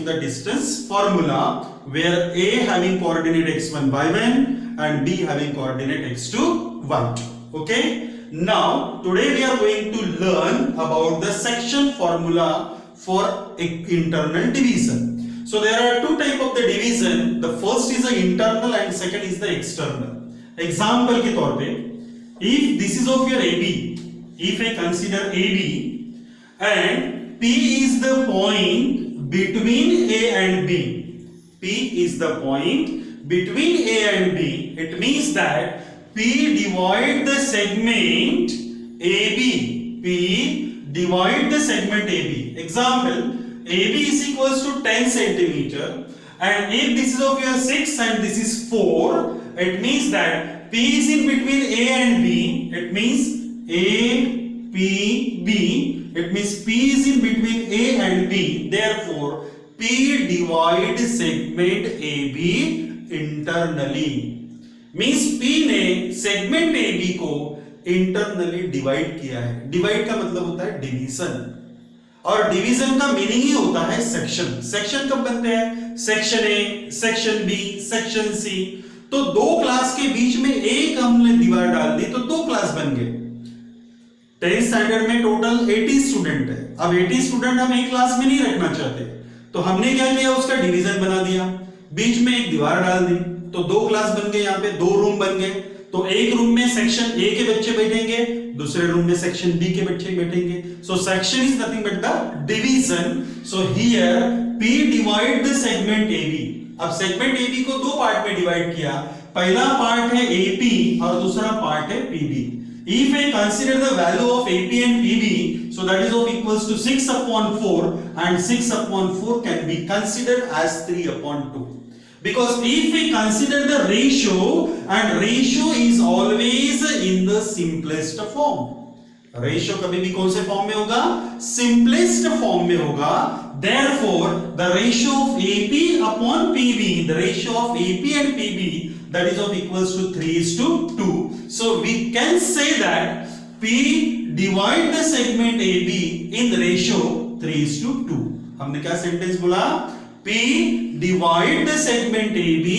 using the distance formula, where A having coordinate x1 y1 and B having coordinate x2 y2. Okay. Now today we are going to learn about the section formula for internal division. So there are two type of the division. The first is the internal and second is the external. Example के तौर पे, if this is of your AB, if I consider AB and P is the point between A and B. P is the point between A and B. It means that P divide the segment AB. P divide the segment AB. Example, AB is equals to 10 centimeter, and if this is of your 6 and this is 4, it means that P is in between A and B. It means A, P, B. It means P is in between A and B. Therefore, P divide segment AB internally. Means P ने segment AB को internally divide किया है. Divide का मतलब होता है division, और division का मीनिंग ही होता है सेक्शन. सेक्शन कब बनते हैं? Section A, section B, section C. तो दो क्लास के बीच में एक हमने दीवार डाल दी तो दो क्लास बन गए. 10th स्टैंडर्ड में टोटल 80 स्टूडेंट है. अब 80 स्टूडेंट हम एक क्लास में नहीं रखना चाहते, तो हमने क्या किया, उसका डिवीजन बना दिया, बीच में एक दीवार डाल दी, तो दो क्लास बन गए. यहाँ पे दो रूम बन गए. तो एक रूम में सेक्शन ए के बच्चे बैठेंगे, दूसरे रूम में सेक्शन बी के बच्चे बैठेंगे. So section is nothing but the division. So here P divide the segment AB. अब सेगमेंट AB को दो पार्ट में डिवाइड किया. पहला पार्ट है AP और दूसरा पार्ट है PB. If I consider the value of AP and PB, so that is of equals to 6 upon 4, and 6 upon 4 can be considered as 3 upon 2. Because if we consider the ratio, and ratio is always in the simplest form. Ratio कभी भी कौन से form में होगा? Simplest form में होगा. Therefore, the ratio of AP upon PB, the ratio of AP and PB, that is of equals to 3:2. So we can say that P divide the segment AB in the ratio 3:2. हमने क्या sentence बोला? P divide the segment AB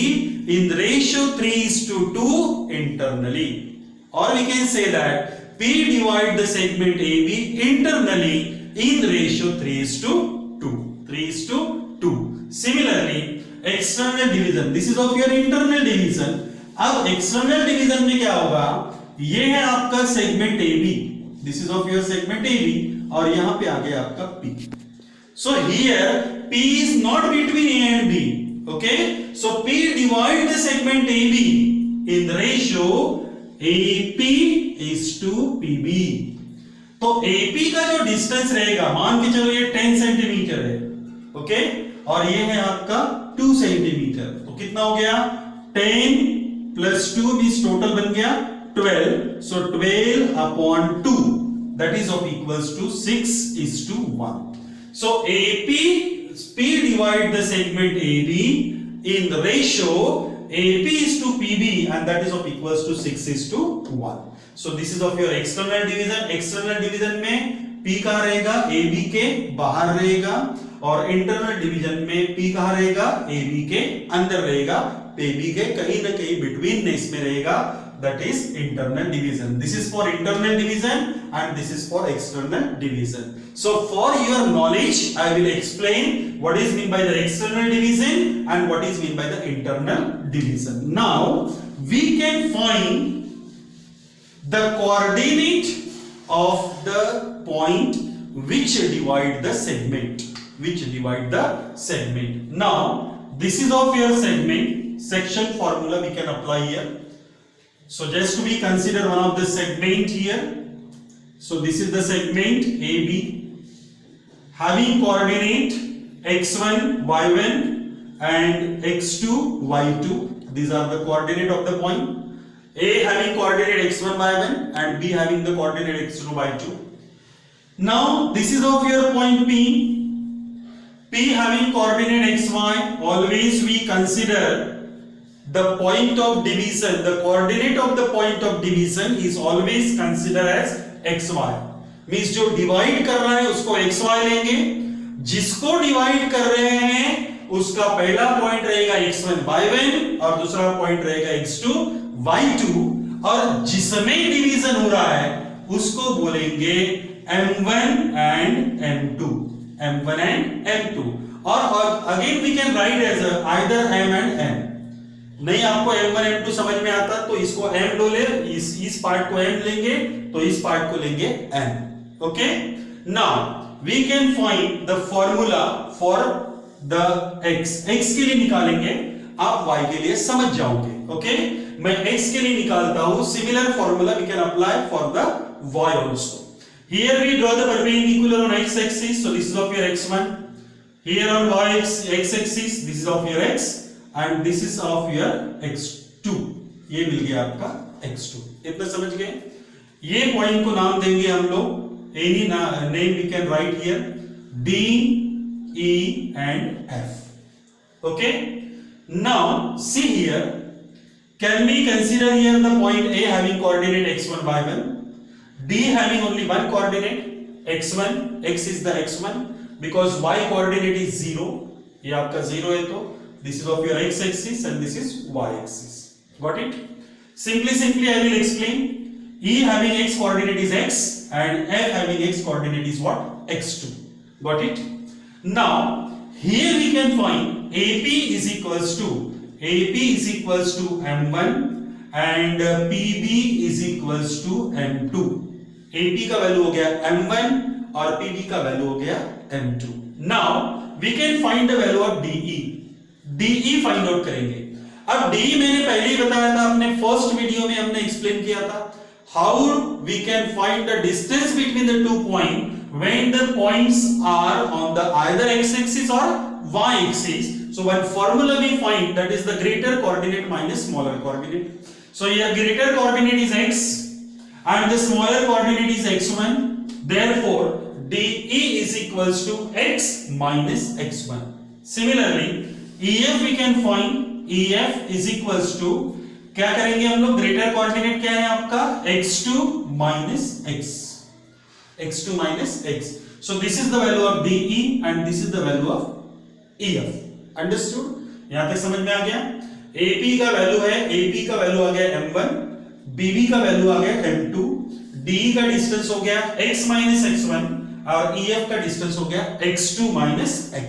in the ratio 3:2 internally. Or we can say that P divide the segment AB internally in the ratio 3:2. 3:2. Similarly, external division. This is of your internal division. अब external division में क्या होगा? ये है आपका segment AB. This is of your segment AB, और यहाँ पे आ गया आपका P. So here P is not between A and B. Okay? So P divide the segment AB in the ratio AP is to PB. तो AP का जो distance रहेगा, मान के चलो ये 10 सेंटीमीटर है. ओके? और ये है आपका 2 सेंटीमीटर. तो कितना हो गया? 10 plus 2 means टोटल बन गया 12. So 12 upon 2, that is of equals to 6:1. So P divide the segment AB in the ratio AP is to PB, and that is of equals to 6:1. So this is of your external division. External division में P कहाँ रहेगा? AB के बाहर रहेगा, और internal division में P कहाँ रहेगा? AB के अंदर रहेगा. AB के कहीं ना कहीं बिटवीन में इसमें रहेगा. That is internal division. This is for internal division and this is for external division. So for your knowledge, I will explain what is meant by the external division and what is meant by the internal division. Now we can find the coordinate of the point which divide the segment. Now this is of your segment. Section formula we can apply here. So just we consider one of the segment here. So this is the segment AB having coordinate x1, y1 and x2, y2. These are the coordinate of the point. A having coordinate x1, y1 and B having the coordinate x2, y2. Now this is of your point P. P having coordinate xy. Always we consider the point of division, the coordinate of the point of division is always considered as xy. Means जो divide कर रहा है उसको xy लेंगे, जिसको divide कर रहे हैं उसका पहला पॉइंट रहेगा x1 y1 और दूसरा पॉइंट रहेगा x2 y2, और जिसमें डिवीजन हो रहा है उसको बोलेंगे m1 एंड m2, और again we can write as either m and n। नहीं आपको m1 m2 समझ में आता तो इसको m लो ले, इस पार्ट को m लेंगे तो इस पार्ट को लेंगे n। Okay, now we can find the formula for the x के लिए निकालेंगे, आप y के लिए समझ जाओगे। ओके, मैं x के लिए निकालता हूं, similar formula we can apply for the y also. Here we draw the perpendicular on x axis, so this is of your x1. Here on x axis this is of your x and this is of your x2. ये मिल गया आपका x2, इतना समझ गए। ये point को नाम देंगे हम लोग, any name we can write here, D, E and F. Okay, now see here, can we consider here the point A having coordinate x1 y1, D having only one coordinate x1, x is the x1 because y coordinate is 0, ये आपका 0 है तो this is of your x axis and this is y axis. Got it? Simply I will explain. E having x coordinate is x and F having x coordinate is what? x2. Got it? Now here we can find AP is equals to m1 and PB is equals to m2. AP का value हो गया m1 और PB का value हो गया m2. Now we can find the value of DE. DE find out करेंगे। अब DE मैंने पहले ही बताया था, अपने फर्स्ट वीडियो में हमने एक्सप्लेन किया था how we can find the distance between the 2 points when the points are on the either x-axis or y-axis. So one formula we find, that is the greater coordinate minus smaller coordinate. So here greater coordinate is x and the smaller coordinate is x1. Therefore DE is equals to x minus x1. Similarly EF we can find, EF is equals to, क्या करेंगे हम लोग, greater coordinate क्या है आपका x2 minus x, x2 minus x. So this is the value of DE and this is the value of EF. Understood? यहां तक समझ में आ गया। AP का वैल्यू है, AP का वैल्यू आ गया m1, BB का वैल्यू आ गया m2, DE का डिस्टेंस हो गया x minus x1 और EF का डिस्टेंस हो गया x2 minus x.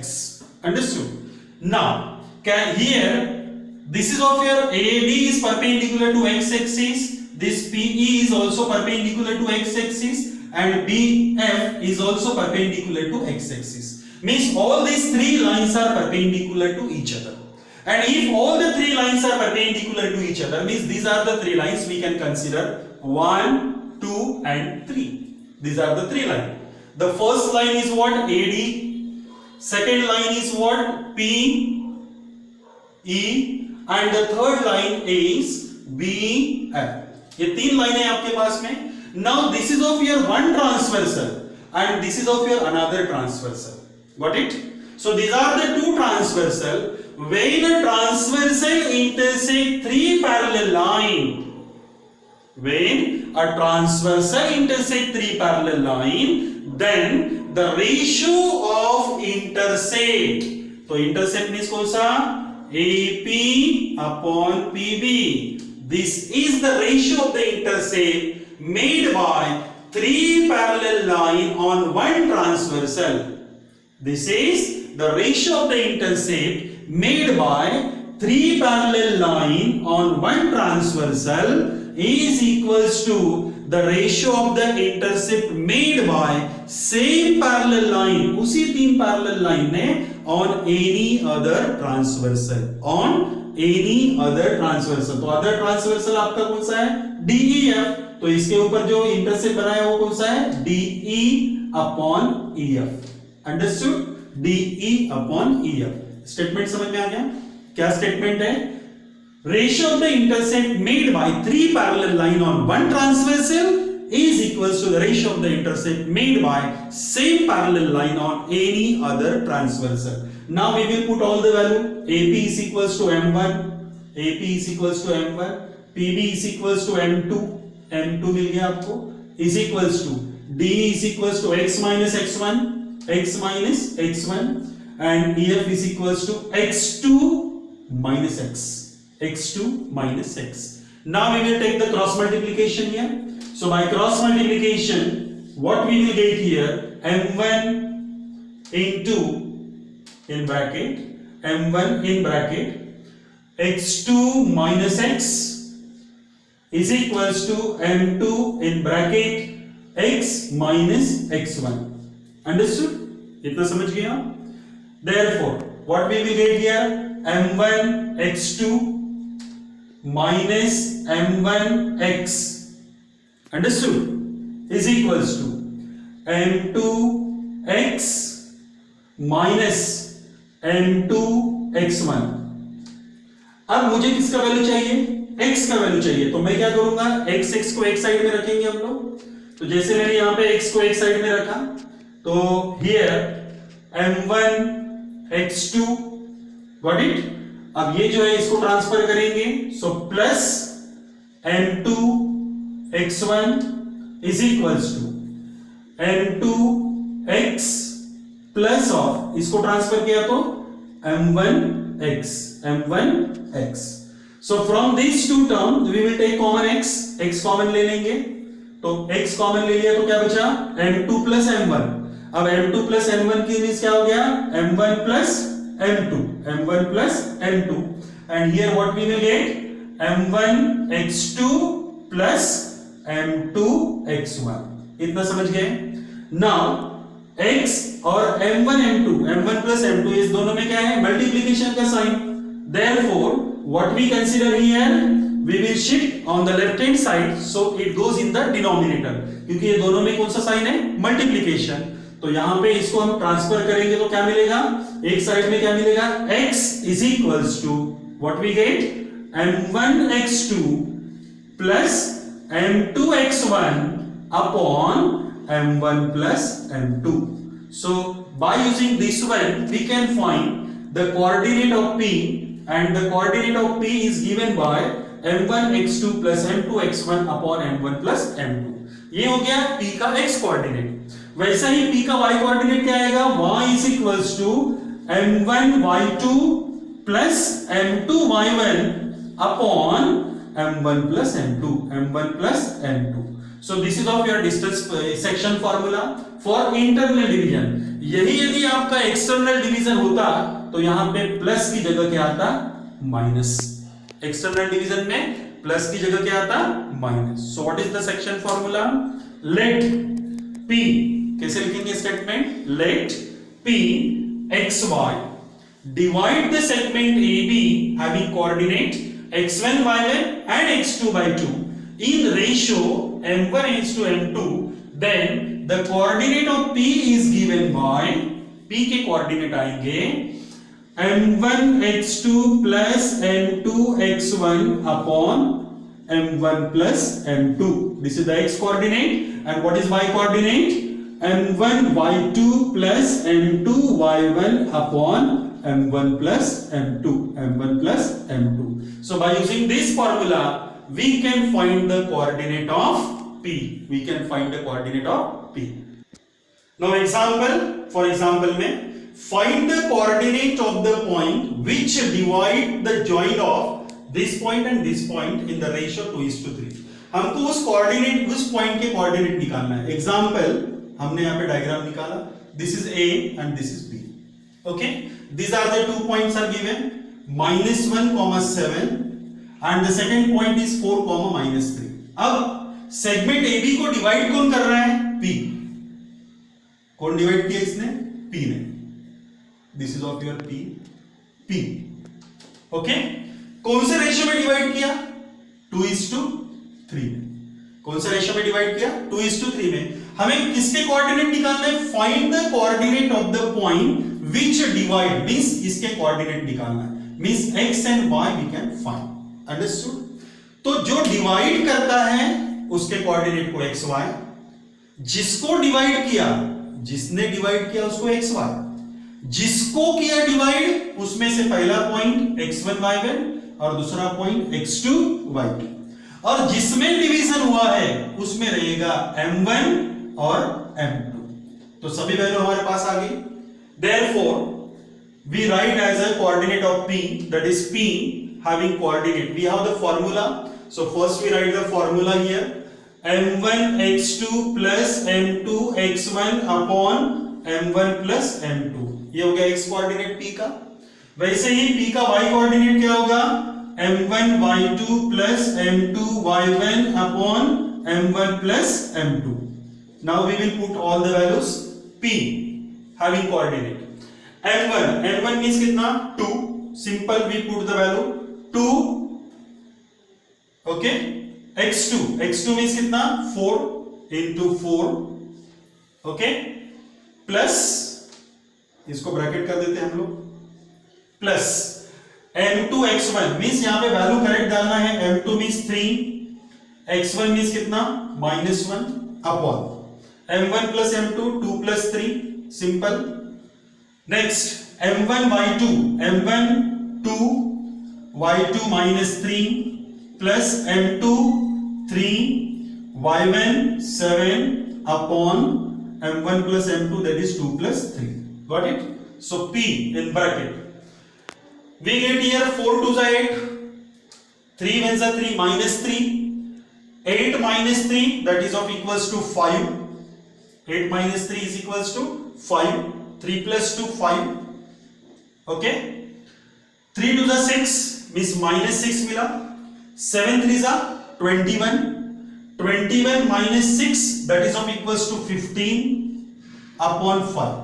Understood? Now here this is of your AD is perpendicular to x-axis, this PE is also perpendicular to x-axis and BF is also perpendicular to x-axis. Means all these three lines are perpendicular to each other. And if all the three lines are perpendicular to each other, means these are the three lines we can consider 1, 2 and 3. These are the three lines. The first line is what? AD. Second line is what? PE. And the third line is BF. ये तीन लाइनें हैं आपके पास में. Now this is of your one transversal and this is of your another transversal. Got it? So these are the two transversal. When a transversal intersect three parallel line, when a transversal intersect three parallel line, then the ratio of intercept. तो intercept means कौन सा? AP upon PB. This is the ratio of the intercept made by three parallel line on one transversal. This is the ratio of the intercept made by three parallel line on one transversal is equals to the ratio of the intercept made by same parallel line, उसी तीन parallel line ने on any other transversal, on any other transversal. तो other transversal आपका कौन सा है? DEF. तो इसके ऊपर जो intercept बना है वो कौन सा है? DE upon EF. Understood? DE upon EF. Statement समझ में आ गया? क्या स्टेटमेंट है? Ratio of the intercept made by three parallel line on one transversal is equals to the ratio of the intercept made by same parallel line on any other transversal. Now we will put all the value. AP is equals to M1, AP is equals to M1, PB is equals to M2, M2 मिल गया आपको, is equals to DE is equals to x minus x1, x minus x1 and EF is equals to x2 minus x. x2 minus x. Now we will take the cross multiplication here. So by cross multiplication, what we will get here, m1 into in bracket m1 in bracket x2 minus x is equals to m2 in bracket x minus x1. Understood? इतना समझ गया? Therefore, what we will get here, m1 x2 minus m1 x, understood, is equals to m2 x minus m2 x1. अब मुझे किसका value चाहिए? x का value चाहिए. तो मैं क्या करूंगा, x को एक साइड में रखेंगे हम लोग. तो जैसे मैंने यहां पे x को एक साइड में रखा, तो here m1 x2 got it. अब ये जो है इसको ट्रांसफर करेंगे, so plus m2 x1 is equals to m2 x plus of, इसको ट्रांसफर किया तो m1 x. So from these two terms we will take common x common ले लेंगे. तो x कॉमन ले लिया तो क्या बचा, m2 प्लस m1. अब m2 प्लस m1 की मींस क्या हो गया, m1 plus m1 plus m2, and here what we will get, m1 x2 plus m2 x1. इतना समझ गए? Now x और m1 plus m2 इस दोनों में क्या है, मल्टीप्लिकेशन का sign. Therefore what we consider here, we will shift on the left hand side so it goes in the denominator, क्योंकि ये दोनों में कौन सा साइन है, मल्टीप्लिकेशन. तो यहां पे इसको हम ट्रांसफर करेंगे तो क्या मिलेगा, एक साइड में क्या मिलेगा, x is equals to what we get, m1 x2 plus m2 x1 upon m1 plus m2. So by using this one we can find the coordinate of P, and the coordinate of P is given by m1 x2 plus m2 x1 upon m1 plus m2. ये हो गया P का x coordinate. वैसा ही P का y coordinate क्या आएगा, y is equals to m1 y2 plus m2 y1 upon m1 plus m2. So this is of your distance section formula for internal division. यही यदि आपका एक्सटर्नल डिवीजन होता तो यहां पे प्लस की जगह क्या आता, माइनस. एक्सटर्नल डिवीजन में प्लस की जगह क्या आता, minus. So what is the section formula, let P, कैसे लिखेंगे statement, let P xy divide the segment AB having coordinate x1 y1 and x2 by 2 in ratio m1 is to m2, then the coordinate of P is given by, P के coordinate आएंगे m1 x2 plus m2 x1 upon m1 plus m2. This is the x coordinate, and what is y coordinate, m1 y2 plus m2 y1 upon m1 plus m2. So by using this formula we can find the coordinate of P. Now example, for example में find the coordinate of the point which divide the joint of this point and this point in the ratio 2:3. हमको उस coordinate, उस point के coordinate निकालना है. Example हमने यहाँ पे डायग्राम निकाला, this is A and this is B. Okay, these are the 2 points are given, -1, 7 and the second point is 4, -3. अब सेगमेंट AB को डिवाइड कौन कर रहा है, P. कौन डिवाइड किया इसने, P ने. This is of your P. Okay, कौन से रेशियो में डिवाइड किया, 2:3 में. कौन से रेशियो में डिवाइड किया, 2:3 में. हमें किसके कोऑर्डिनेट निकालना है, find the coordinate of the point which divide, means इसके कोऑर्डिनेट निकालना है, means x and y we can find. Understood. तो जो डिवाइड करता है उसके कोऑर्डिनेट को x y, जिसको डिवाइड किया, जिसने डिवाइड किया उसको x y, जिसको किया डिवाइड उसमें से पहला पॉइंट x1 y1 और दूसरा पॉइंट x2 y2, और जिसमें डिवीजन हुआ है उसमें रहेगा m1 और m2. तो सभी वैल्यू हमारे पास आ गई. Therefore we write as a coordinate of P, that is P having coordinate. We have the formula. So first we write the formula here. M1 x2 plus M2 x1 upon M1 plus M2. ये हो गया x coordinate P का. वैसे ही P का y coordinate क्या होगा? M1 y2 plus M2 y1 upon M1 plus M2. Now we will put all the values. P having coordinate. M1 means कितना? 2. Simple, we put the value 2. Okay. x2 means कितना? 4 into 4. Okay. Plus, इसको bracket कर देते हैं हम लोग. Plus M2 x1 means यहाँ पे वैल्यू करेक्ट डालना है. M2 मीन्स 3, x1 मीन्स कितना? -1 upon M1 plus M2 2 plus 3. Simple. Next M1 y2 M1 2 y2 -3 plus M2 3 y1 7 upon M1 plus M2, that is 2 plus 3. Got it? So P in bracket. We get here 4 2s are 8, 3 1s are 3, -3, 8 minus 3, that is of equals to 5. 8 minus 3 is equals to 5. 3 plus 2 5. Okay. 3 2s are 6 means -6 मिला. 7 3s are 21. 21 minus 6, that is of equals to 15 upon 5.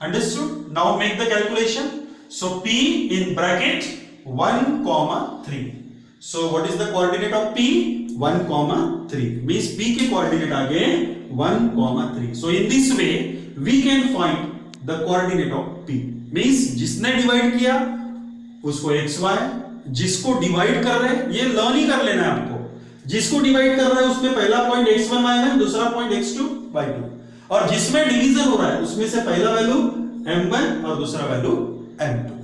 Understood? Now make the calculation. So P in bracket 1 comma 3. So what is the coordinate of P? 1 comma 3 means P के coordinate आ गए 1 comma 3. So in this way we can find the coordinate of P. means जिसने divide किया उसको xy, जिसको divide कर रहे हैं, ये लर्न ही कर लेना है आपको. जिसको डिवाइड कर रहा है उसमें पहला पॉइंट x1 y1, दूसरा पॉइंट x2 y2, और जिसमें डिवीजन हो रहा है उसमें से पहला वैल्यू m1 और दूसरा वैल्यू m2.